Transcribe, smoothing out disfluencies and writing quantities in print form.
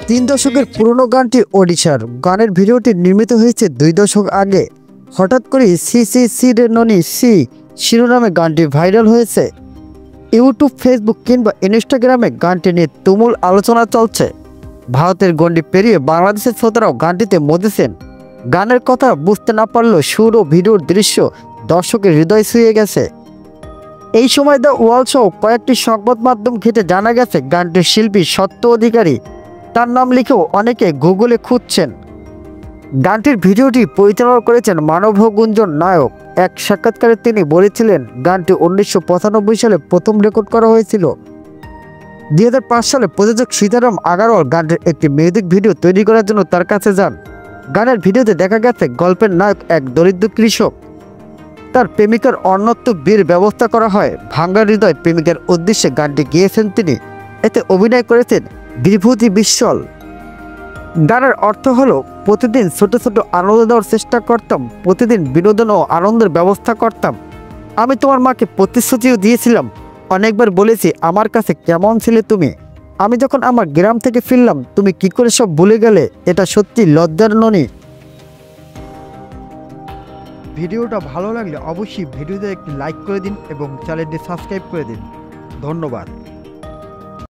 তিন দশকের পুরনো গানটি ওড়িশার। গানের ভিডিওটি নির্মিত হয়েছে 2 দশক আগে। হঠাৎ করে সি সি সি রে ননি সি শিরোনামে গানটি ভাইরাল হয়েছে। ইউটিউব, ফেসবুক কিংবা ইনস্টাগ্রামে গানটি নিয়ে তুমুল আলোচনা চলছে। ভারতের গণ্ডি পেরিয়ে বাংলাদেশের শ্রোতারাও গানটিতে মজেছেন। গানের কথা বুঝতে না পারলেও সুর ও ভিডিওর দৃশ্য দর্শকের হৃদয় ছুঁয়ে গেছে। এই সময় দ্য ওয়াল সহ কয়েকটি সংবাদ মাধ্যম ঘেঁটে জানা গেছে গানটির শিল্পী সত্য অধিকারী, তার নাম লিখেও অনেকে গুগলে খুঁজছেন। গানটির ভিডিওটি পরিচালনা করেছেন মানব গুঞ্জন নায়ক। এক সাক্ষাৎকারে তিনি বলেছিলেন, গানটি 1995 সালে প্রথম রেকর্ড করা হয়েছিল। 2005 সালে প্রযোজক সীতারাম আগারওয়াল গানটির একটি মিউজিক ভিডিও তৈরি করার জন্য তার কাছে যান। গানের ভিডিওতে দেখা গেছে গল্পের নায়ক এক দরিদ্র কৃষক। তার প্রেমিকার অন্যত্ব বীর ব্যবস্থা করা হয়। ভাঙ্গা হৃদয় প্রেমিকার উদ্দেশ্যে গানটি গেয়েছেন তিনি। এতে অভিনয় করেছেন বিভূতি বিশ্বল। গানের অর্থ হলো, প্রতিদিন ছোট ছোট আনন্দ দেওয়ার চেষ্টা করতাম, প্রতিদিন বিনোদন ও আনন্দের ব্যবস্থা করতাম। আমি তোমার মাকে প্রতিশ্রুতিও দিয়েছিলাম, অনেকবার বলেছি আমার কাছে কেমন ছিলে তুমি। আমি যখন আমার গ্রাম থেকে ফিরলাম, তুমি কি করে সব ভুলে গেলে, এটা সত্যি লজ্জার ননি। ভিডিওটা ভালো লাগলে অবশ্যই ভিডিওতে একটি লাইক করে দিন এবং চ্যানেলটি সাবস্ক্রাইব করে দিন। ধন্যবাদ।